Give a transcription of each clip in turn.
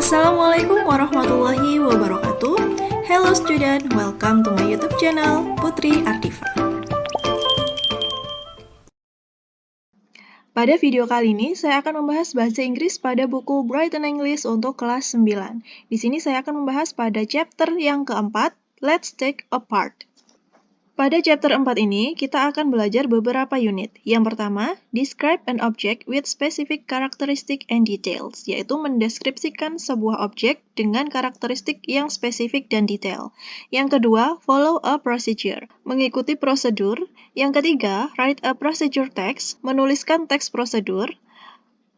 Assalamualaikum warahmatullahi wabarakatuh. Hello student, welcome to my YouTube channel Putri Ardifa. Pada video kali ini saya akan membahas bahasa Inggris pada buku Brighten English untuk kelas 9. Di sini saya akan membahas pada chapter yang keempat, Let's Take a Part. Pada chapter 4 ini, kita akan belajar beberapa unit. Yang pertama, describe an object with specific characteristic and details, yaitu mendeskripsikan sebuah objek dengan karakteristik yang spesifik dan detail. Yang kedua, follow a procedure, mengikuti prosedur. Yang ketiga, write a procedure text, menuliskan teks prosedur.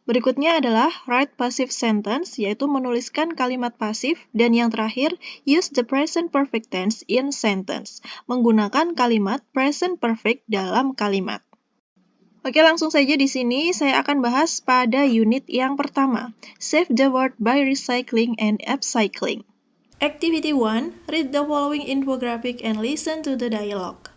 Berikutnya adalah write passive sentence, yaitu menuliskan kalimat pasif. Dan yang terakhir, use the present perfect tense in sentence, menggunakan kalimat present perfect dalam kalimat. Oke, langsung saja di sini saya akan bahas pada unit yang pertama, save the world by recycling and upcycling. Activity 1, read the following infographic and listen to the dialogue.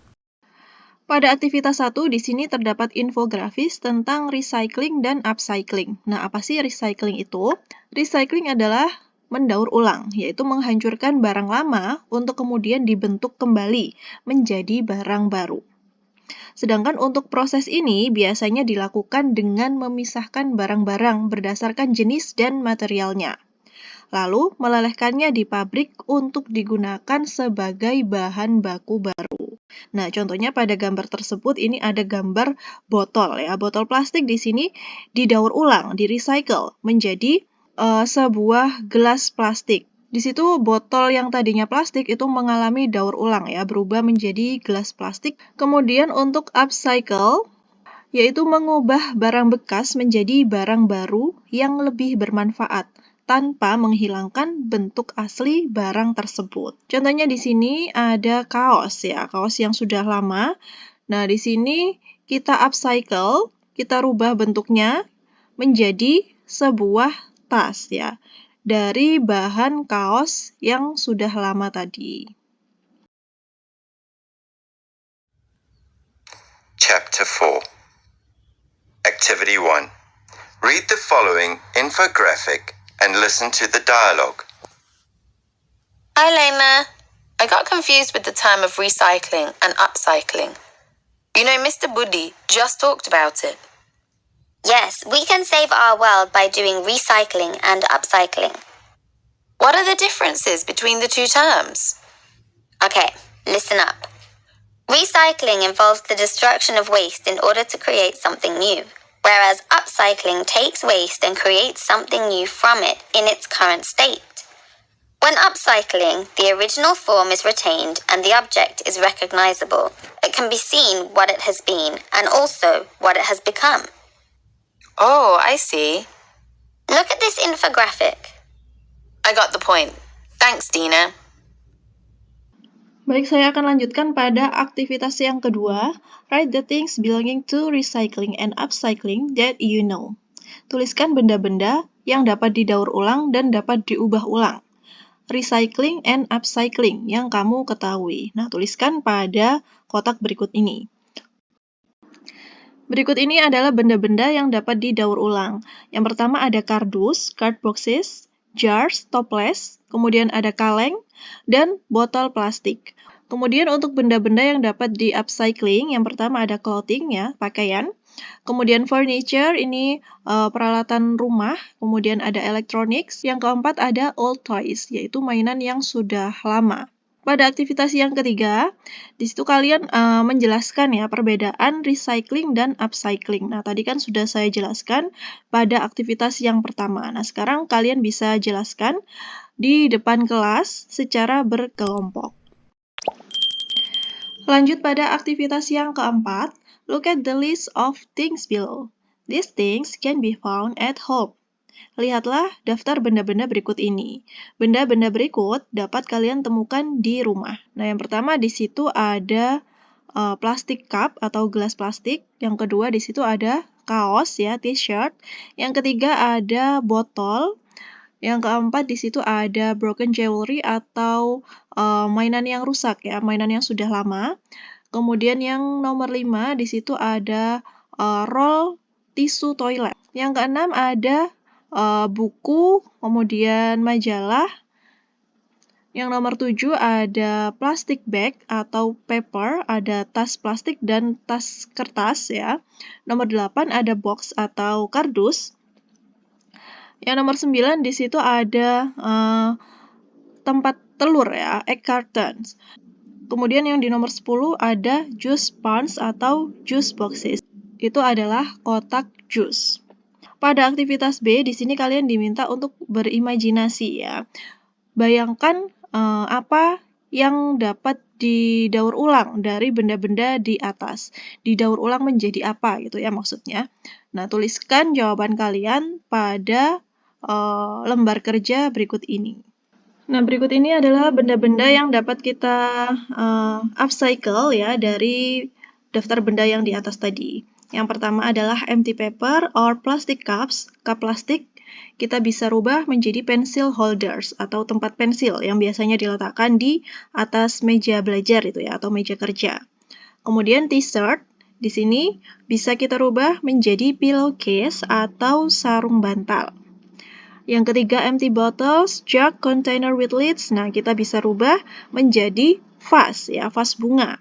Pada aktivitas 1, di sini terdapat infografis tentang recycling dan upcycling. Nah, apa sih recycling itu? Recycling adalah mendaur ulang, yaitu menghancurkan barang lama untuk kemudian dibentuk kembali menjadi barang baru. Sedangkan untuk proses ini biasanya dilakukan dengan memisahkan barang-barang berdasarkan jenis dan materialnya. Lalu, melelehkannya di pabrik untuk digunakan sebagai bahan baku baru. Nah, contohnya pada gambar tersebut ini ada gambar botol ya. Botol plastik di sini didaur ulang, di-recycle menjadi sebuah gelas plastik. Di situ botol yang tadinya plastik itu mengalami daur ulang ya, berubah menjadi gelas plastik. Kemudian untuk upcycle, yaitu mengubah barang bekas menjadi barang baru yang lebih bermanfaat tanpa menghilangkan bentuk asli barang tersebut. Contohnya di sini ada kaos ya, kaos yang sudah lama. Nah, di sini kita upcycle, kita rubah bentuknya menjadi sebuah tas ya, dari bahan kaos yang sudah lama tadi. Chapter 4. Activity 1. Read the following infographic and listen to the dialogue. Hi, Lema. I got confused with the term of recycling and upcycling. You know, Mr. Buddy just talked about it. Yes, we can save our world by doing recycling and upcycling. What are the differences between the two terms? Okay, listen up. Recycling involves the destruction of waste in order to create something new, whereas upcycling takes waste and creates something new from it in its current state. When upcycling, the original form is retained and the object is recognizable. It can be seen what it has been and also what it has become. Oh, I see. Look at this infographic. I got the point. Thanks, Dina. Baik, saya akan lanjutkan pada aktivitas yang kedua, write the things belonging to recycling and upcycling that you know. Tuliskan benda-benda yang dapat didaur ulang dan dapat diubah ulang. Recycling and upcycling yang kamu ketahui. Nah, tuliskan pada kotak berikut ini. Berikut ini adalah benda-benda yang dapat didaur ulang. Yang pertama ada kardus, card boxes, jars, toples, kemudian ada kaleng, dan botol plastik. Kemudian untuk benda-benda yang dapat di-upcycling, yang pertama ada clothing ya, pakaian. Kemudian furniture, ini peralatan rumah. Kemudian ada electronics. Yang keempat ada old toys, yaitu mainan yang sudah lama. Pada aktivitas yang ketiga, di situ kalian menjelaskan ya perbedaan recycling dan upcycling. Nah, tadi kan sudah saya jelaskan pada aktivitas yang pertama. Nah, sekarang kalian bisa jelaskan di depan kelas secara berkelompok. Lanjut pada aktivitas yang keempat, look at the list of things below. These things can be found at home. Lihatlah daftar benda-benda berikut ini. Benda-benda berikut dapat kalian temukan di rumah. Nah, yang pertama di situ ada plastik cup atau gelas plastik. Yang kedua di situ ada kaos ya, t-shirt. Yang ketiga ada botol. Yang keempat di situ ada broken jewelry atau mainan yang rusak ya, mainan yang sudah lama. Kemudian yang nomor 5 di situ ada roll tisu toilet. Yang keenam ada buku, kemudian majalah. Yang nomor 7 ada plastic bag atau paper, ada tas plastik dan tas kertas ya. Nomor 8 ada box atau kardus. Yang nomor 9 di situ ada tempat telur ya, egg cartons. Kemudian yang di nomor 10 ada juice punch atau juice boxes. Itu adalah kotak jus. Pada aktivitas B, di sini kalian diminta untuk berimajinasi ya. Bayangkan apa yang dapat didaur ulang dari benda-benda di atas. Didaur ulang menjadi apa gitu ya maksudnya. Nah, tuliskan jawaban kalian pada lembar kerja berikut ini. Nah, berikut ini adalah benda-benda yang dapat kita upcycle ya dari daftar benda yang di atas tadi. Yang pertama adalah empty paper or plastic cups, cup plastik. Kita bisa rubah menjadi pencil holders atau tempat pensil yang biasanya diletakkan di atas meja belajar itu ya atau meja kerja. Kemudian t-shirt di sini bisa kita rubah menjadi pillowcase atau sarung bantal. Yang ketiga empty bottles, jug, container with lids. Nah, kita bisa rubah menjadi vase ya, vase bunga.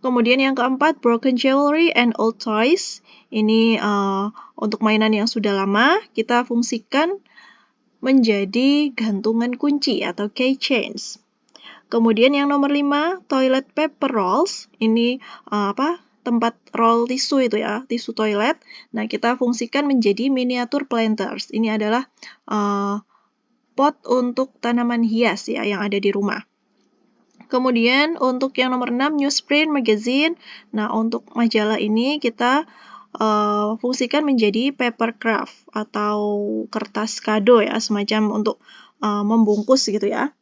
Kemudian yang keempat, broken jewelry and old toys. Ini untuk mainan yang sudah lama, kita fungsikan menjadi gantungan kunci atau keychains. Kemudian yang nomor 5, toilet paper rolls. Ini tempat roll tisu itu ya, tisu toilet. Nah, kita fungsikan menjadi miniatur planters. Ini adalah pot untuk tanaman hias ya yang ada di rumah. Kemudian untuk yang nomor 6, newsprint magazine. Nah, untuk majalah ini kita fungsikan menjadi paper craft atau kertas kado ya, semacam untuk membungkus gitu ya.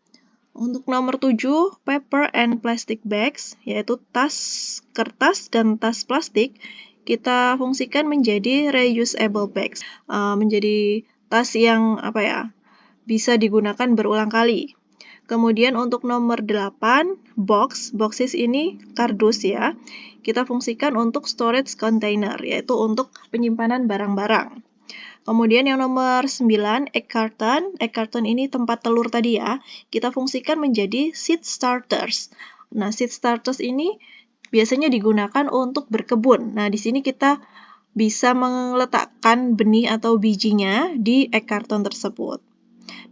Untuk nomor 7, paper and plastic bags, yaitu tas kertas dan tas plastik, kita fungsikan menjadi reusable bags, menjadi tas yang bisa digunakan berulang kali. Kemudian untuk nomor 8, boxes ini kardus ya. Kita fungsikan untuk storage container, yaitu untuk penyimpanan barang-barang. Kemudian yang nomor 9, egg carton. Egg carton ini tempat telur tadi ya. Kita fungsikan menjadi seed starters. Nah, seed starters ini biasanya digunakan untuk berkebun. Nah, di sini kita bisa meletakkan benih atau bijinya di egg carton tersebut.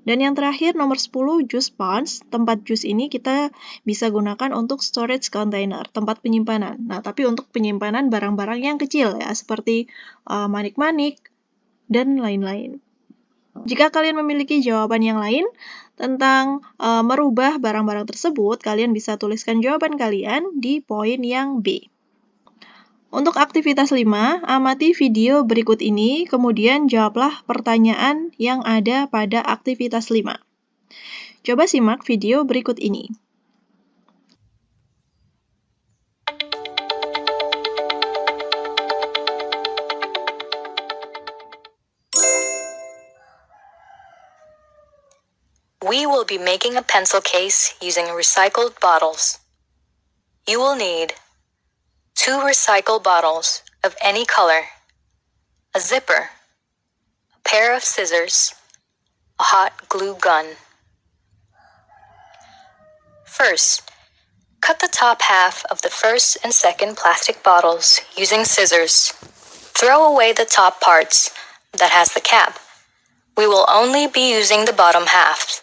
Dan yang terakhir nomor 10, juice punch. Tempat jus ini kita bisa gunakan untuk storage container, tempat penyimpanan. Nah, tapi untuk penyimpanan barang-barang yang kecil ya, seperti manik-manik dan lain-lain. Jika kalian memiliki jawaban yang lain tentang merubah barang-barang tersebut, kalian bisa tuliskan jawaban kalian di poin yang B. Untuk aktivitas 5, amati video berikut ini, kemudian jawablah pertanyaan yang ada pada aktivitas 5. Coba simak video berikut ini. We will be making a pencil case using recycled bottles. You will need 2 recycled bottles of any color, a zipper, a pair of scissors, a hot glue gun. First, cut the top half of the first and second plastic bottles using scissors. Throw away the top parts that has the cap. We will only be using the bottom half.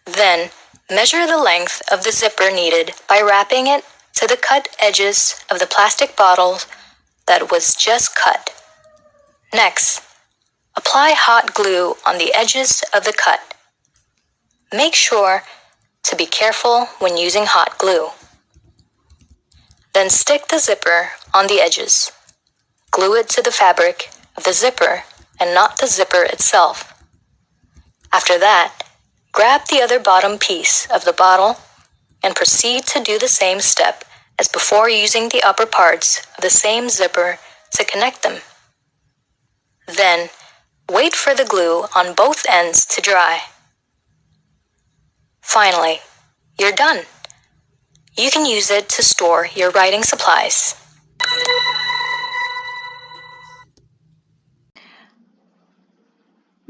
Then, measure the length of the zipper needed by wrapping it to the cut edges of the plastic bottle that was just cut. Next, apply hot glue on the edges of the cut. Make sure to be careful when using hot glue. Then stick the zipper on the edges. Glue it to the fabric of the zipper and not the zipper itself. After that, grab the other bottom piece of the bottle and proceed to do the same step as before using the upper parts of the same zipper to connect them. Then, wait for the glue on both ends to dry. Finally, you're done. You can use it to store your writing supplies.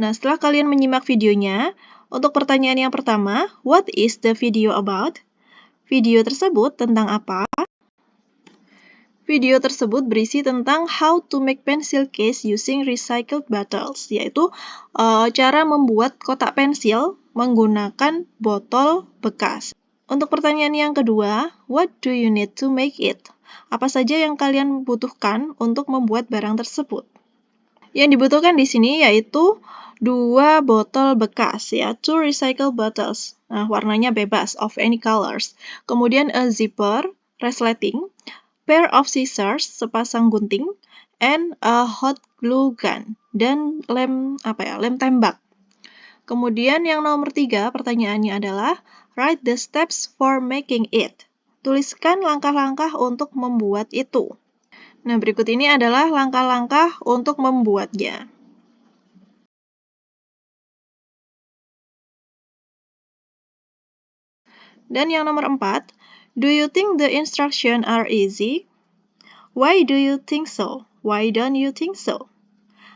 Nah, setelah kalian menyimak videonya, untuk pertanyaan yang pertama, what is the video about? Video tersebut tentang apa? Video tersebut berisi tentang how to make pencil case using recycled bottles, yaitu cara membuat kotak pensil menggunakan botol bekas. Untuk pertanyaan yang kedua, what do you need to make it? Apa saja yang kalian butuhkan untuk membuat barang tersebut? Yang dibutuhkan di sini yaitu 2 botol bekas, ya, 2 recycled bottles. Nah, warnanya bebas, of any colors. Kemudian a zipper, resleting, pair of scissors, sepasang gunting, and a hot glue gun, dan lem tembak. Kemudian yang nomor 3, pertanyaannya adalah write the steps for making it. Tuliskan langkah-langkah untuk membuat itu. Nah, berikut ini adalah langkah-langkah untuk membuatnya. Dan yang nomor 4, do you think the instructions are easy? Why do you think so? Why don't you think so?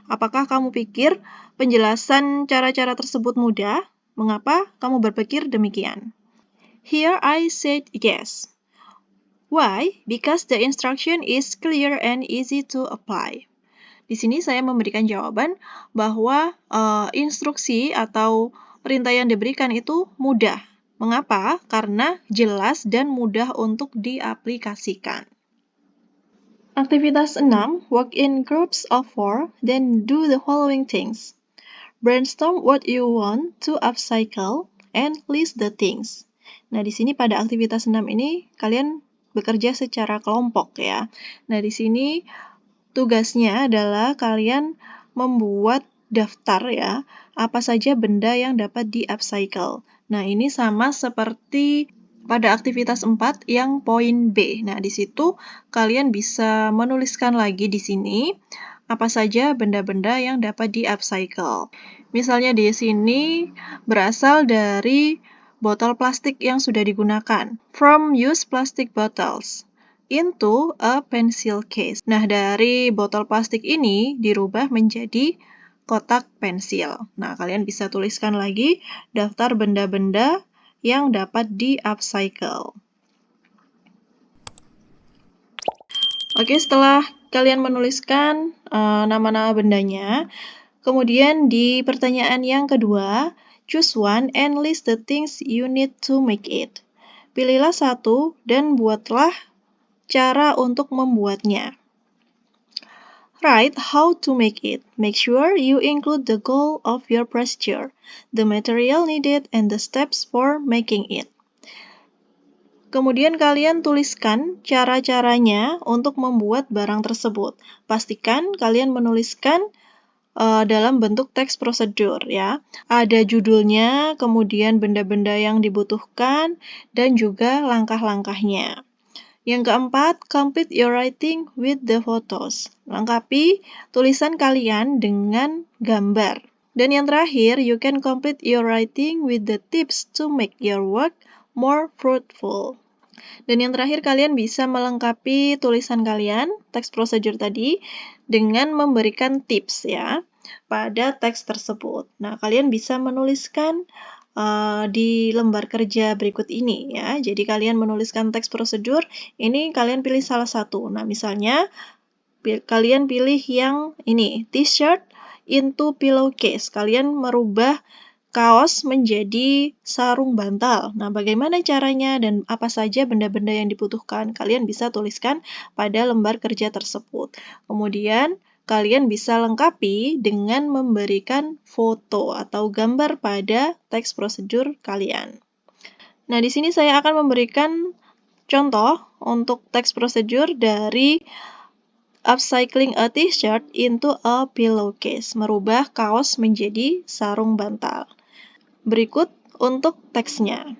Apakah kamu pikir penjelasan cara-cara tersebut mudah? Mengapa kamu berpikir demikian? Here I said yes. Why? Because the instruction is clear and easy to apply. Di sini saya memberikan jawaban bahwa instruksi atau perintah yang diberikan itu mudah. Mengapa? Karena jelas dan mudah untuk diaplikasikan. Aktivitas 6, work in groups of 4, then do the following things. Brainstorm what you want to upcycle and list the things. Nah, di sini pada aktivitas 6 ini kalian bekerja secara kelompok, ya. Nah, di sini tugasnya adalah kalian membuat daftar, ya, apa saja benda yang dapat di-upcycle. Nah, ini sama seperti pada aktivitas 4 yang poin B. Nah, di situ kalian bisa menuliskan lagi di sini apa saja benda-benda yang dapat di-upcycle. Misalnya di sini berasal dari botol plastik yang sudah digunakan. From used plastic bottles into a pencil case. Nah, dari botol plastik ini dirubah menjadi kotak pensil. Nah, kalian bisa tuliskan lagi daftar benda-benda yang dapat di-upcycle. Oke, setelah kalian menuliskan nama-nama bendanya, kemudian di pertanyaan yang kedua, choose one and list the things you need to make it. Pilihlah satu dan buatlah cara untuk membuatnya. Write how to make it. Make sure you include the goal of your procedure, the material needed, and the steps for making it. Kemudian kalian tuliskan cara-caranya untuk membuat barang tersebut. Pastikan kalian menuliskan dalam bentuk teks prosedur, ya. Ada judulnya, kemudian benda-benda yang dibutuhkan, dan juga langkah-langkahnya. Yang keempat, complete your writing with the photos. Lengkapi tulisan kalian dengan gambar. Dan yang terakhir, you can complete your writing with the tips to make your work more fruitful. Dan yang terakhir, kalian bisa melengkapi tulisan kalian, teks prosedur tadi, dengan memberikan tips, ya, pada teks tersebut. Nah, kalian bisa menuliskan di lembar kerja berikut ini, ya. Jadi kalian menuliskan teks prosedur, ini kalian pilih salah satu. Nah, misalnya kalian pilih yang ini, t-shirt into pillowcase. Kalian merubah kaos menjadi sarung bantal. Nah, bagaimana caranya dan apa saja benda-benda yang dibutuhkan? Kalian bisa tuliskan pada lembar kerja tersebut. Kemudian kalian bisa lengkapi dengan memberikan foto atau gambar pada teks prosedur kalian. Nah, di sini saya akan memberikan contoh untuk teks prosedur dari upcycling a t-shirt into a pillowcase, merubah kaos menjadi sarung bantal. Berikut untuk teksnya.